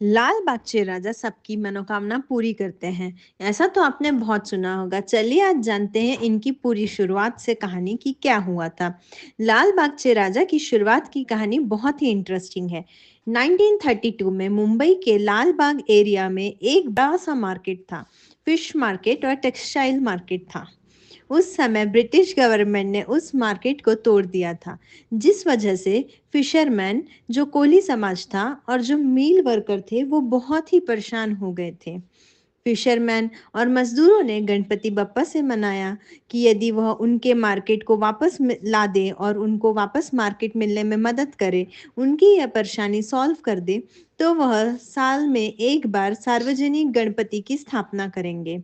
लाल बागचे राजा सबकी मनोकामना पूरी करते हैं। ऐसा तो आपने बहुत सुना होगा। चलिए आज जानते हैं इनकी पूरी शुरुआत से कहानी कि क्या हुआ था। लाल बागचे राजा की शुरुआत की कहानी बहुत ही इंटरेस्टिंग है। 1932 में मुंबई के लाल बाग एरिया में एक बड़ा सा मार्केट था। फिश मार्केट और टेक्सटाइल मार्केट था। उस समय ब्रिटिश गवर्नमेंट ने उस मार्केट को तोड़ दिया था, जिस वजह से फिशरमैन, जो कोली समाज था, और जो मील वर्कर थे वो बहुत ही परेशान हो गए थे। फिशरमैन और मजदूरों ने गणपति बप्पा से मनाया कि यदि वह उनके मार्केट को वापस ला दे और उनको वापस मार्केट मिलने में मदद करे, उनकी यह परेशानी सॉल्व कर दे, तो वह साल में एक बार सार्वजनिक गणपति की स्थापना करेंगे।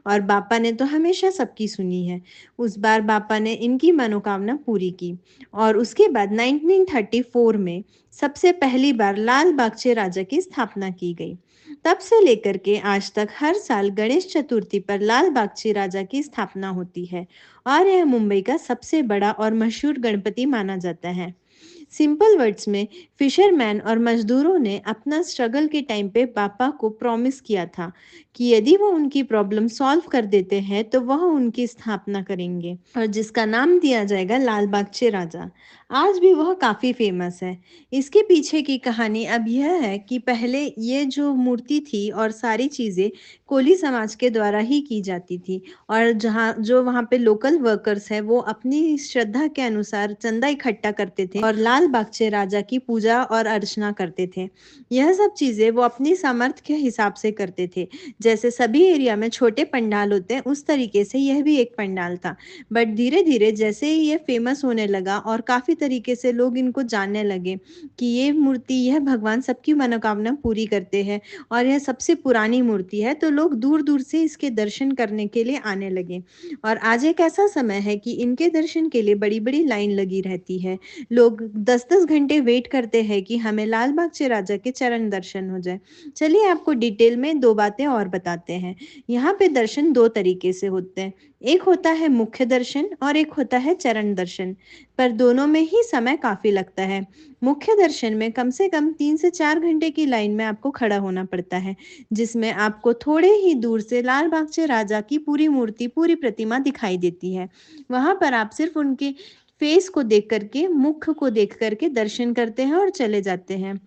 और बापा ने तो हमेशा सबकी सुनी है। उस बार बापा ने इनकी मनोकामना पूरी की और उसके बाद 1934 में सबसे पहली बार लाल बागचे राजा की स्थापना की गई। तब से लेकर के आज तक हर साल गणेश चतुर्थी पर लाल बागचे राजा की स्थापना होती है और यह मुंबई का सबसे बड़ा और मशहूर गणपति माना जाता है। सिंपल वर्ड्स में, फिशरमैन और मजदूरों ने अपना स्ट्रगल के टाइम पे पापा को प्रॉमिस किया था कि यदि वो उनकी प्रॉब्लम सॉल्व कर देते हैं तो वह उनकी स्थापना करेंगे और जिसका नाम दिया जाएगा लाल बागचे राजा। आज भी वह काफ़ी फेमस है। इसके पीछे की कहानी अब यह है कि पहले ये जो मूर्ति थी और सारी चीज़ें कोली समाज के द्वारा ही की जाती थी और जहाँ जो वहाँ पे लोकल वर्कर्स है वो अपनी श्रद्धा के अनुसार चंदा इकट्ठा करते थे और लाल बागचे राजा की पूजा और अर्चना करते थे। यह सब चीज़ें वो अपनी सामर्थ्य के हिसाब से करते थे। जैसे सभी एरिया में छोटे पंडाल होते हैं, उस तरीके से यह भी एक पंडाल था। बट धीरे धीरे जैसे ही ये फेमस होने लगा और काफ़ी तरीके से लोग इनको जानने लगे कि ये मूर्ति, यह भगवान सबकी मनोकामना पूरी करते हैं और यह सबसे पुरानी मूर्ति है, तो लोग दूर दूर से इसके दर्शन करने के लिए आने लगे। और आज एक ऐसा समय है कि इनके दर्शन के लिए बड़ी बड़ी लाइन लगी रहती है। लोग 10-10 घंटे वेट करते हैं कि हमें लाल बागचे राजा के चरण दर्शन हो जाए। चलिए आपको डिटेल में दो बातें और बताते हैं। यहाँ पे दर्शन दो तरीके से होते हैं। एक होता है मुख्य दर्शन और एक होता है चरण दर्शन, पर दोनों में ही समय काफ़ी लगता है। मुख्य दर्शन में कम से कम 3 से 4 घंटे की लाइन में आपको खड़ा होना पड़ता है, जिसमें आपको थोड़े ही दूर से लाल बागचे राजा की पूरी मूर्ति, पूरी प्रतिमा दिखाई देती है। वहाँ पर आप सिर्फ उनके फेस को देख करके, मुख को देख करके दर्शन करते हैं और चले जाते हैं।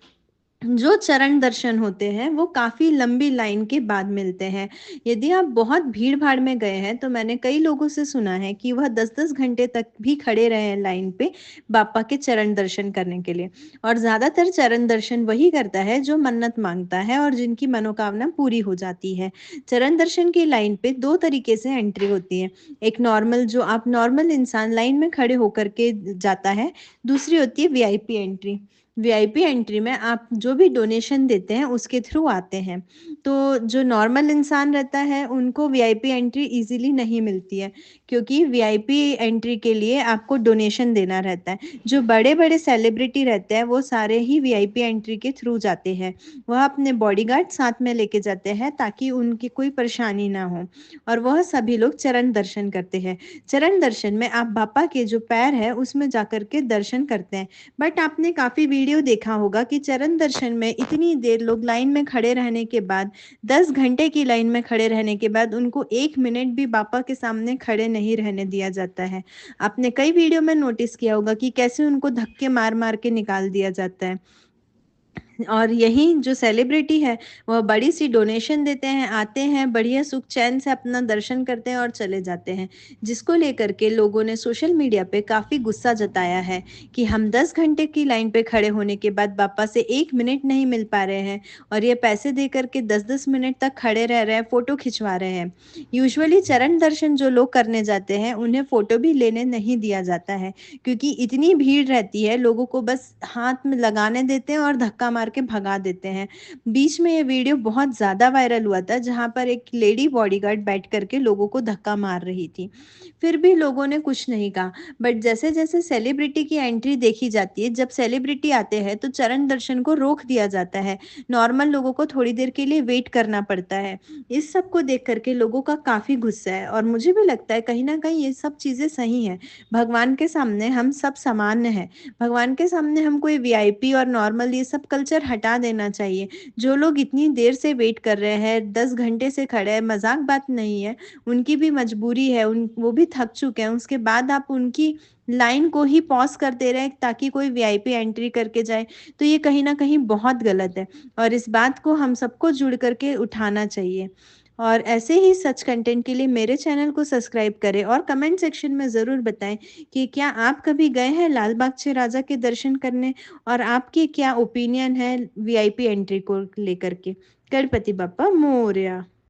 जो चरण दर्शन होते हैं वो काफ़ी लंबी लाइन के बाद मिलते हैं। यदि आप बहुत भीड़-भाड़ में गए हैं तो मैंने कई लोगों से सुना है कि वह 10-10 घंटे तक भी खड़े रहे हैं लाइन पे बाप्पा के चरण दर्शन करने के लिए। और ज़्यादातर चरण दर्शन वही करता है जो मन्नत माँगता है और जिनकी मनोकामना पूरी हो जाती है। चरण दर्शन की लाइन पे 2 तरीके से एंट्री होती है। एक नॉर्मल, जो आप नॉर्मल इंसान लाइन में खड़े होकर के जाता है, दूसरी होती है वीआईपी एंट्री। वीआईपी एंट्री में आप जो भी डोनेशन देते हैं उसके थ्रू आते हैं। तो जो नॉर्मल इंसान रहता है उनको वीआईपी एंट्री ईज़िली नहीं मिलती है, क्योंकि वीआईपी एंट्री के लिए आपको डोनेशन देना रहता है। जो बड़े-बड़े सेलिब्रिटी रहते हैं वो सारे ही वीआईपी एंट्री के थ्रू जाते हैं। वह अपने बॉडीगार्ड साथ में लेके जाते हैं ताकि उनकी कोई परेशानी ना हो और वह सभी लोग चरण दर्शन करते हैं। चरण दर्शन में आप बाप्पा के जो पैर है उसमें जाकर के दर्शन करते हैं। बट आपने काफ़ी वीडियो देखा होगा कि चरण दर्शन में इतनी देर लोग लाइन में खड़े रहने के बाद, 10 घंटे की लाइन में खड़े रहने के बाद उनको 1 मिनट भी बापा के सामने खड़े नहीं रहने दिया जाता है। आपने कई वीडियो में नोटिस किया होगा कि कैसे उनको धक्के मार-मार के निकाल दिया जाता है। और यही जो सेलिब्रिटी है वह बड़ी सी डोनेशन देते हैं, आते हैं, बढ़िया सुख चैन से अपना दर्शन करते हैं और चले जाते हैं, जिसको लेकर के लोगों ने सोशल मीडिया पे काफ़ी गुस्सा जताया है कि हम 10 घंटे की लाइन पे खड़े होने के बाद बापा से 1 मिनट नहीं मिल पा रहे हैं और ये पैसे दे करके 10-10 मिनट तक खड़े रह रहे हैं, फ़ोटो खिंचवा रहे हैं। यूजुअली चरण दर्शन जो लोग करने जाते हैं उन्हें फ़ोटो भी लेने नहीं दिया जाता है, क्योंकि इतनी भीड़ रहती है, लोगों को बस हाथ में लगाने देते हैं और धक्का मार के भगा देते हैं। बीच में ये वीडियो बहुत ज़्यादा वायरल हुआ था जहाँ पर एक लेडी बॉडीगार्ड बैठ कर के लोगों को धक्का मार रही थी। फिर भी लोगों ने कुछ नहीं कहा। बट जैसे-जैसे सेलिब्रिटी की एंट्री देखी जाती है, जब सेलिब्रिटी आते हैं तो चरण दर्शन को रोक दिया जाता है। नॉर्मल लोगों को थोड़ी देर के लिए वेट करना पड़ता है। इस सब को देख कर के लोगों का काफ़ी गुस्सा है और मुझे भी लगता है कहीं न कहीं ये सब चीज़ें सही हैं। भगवान के सामने हम सब सामान्य हैं। भगवान के सामने हम कोई वीआईपी और नॉर्मल ये सब कल्चर तुरंत हटा देना चाहिए। जो लोग इतनी देर से वेट कर रहे हैं, 10 घंटे से खड़े हैं, मज़ाक बात नहीं है, उनकी भी मजबूरी है, वो भी थक चुके हैं। उसके बाद आप उनकी लाइन को ही पॉज़ कर दे रहे हैं ताकि कोई वीआईपी एंट्री करके जाए, तो ये कहीं न कहीं बहुत गलत है और इस बात को हम सबको जुड़ कर के उठाना चाहिए। और ऐसे ही सच कंटेंट के लिए मेरे चैनल को सब्सक्राइब करें और कमेंट सेक्शन में ज़रूर बताएँ कि क्या आप कभी गए हैं लाल बागचे राजा के दर्शन करने और आपकी क्या ओपिनियन है वीआईपी एंट्री को लेकर के? गणपति बप्पा मोरया।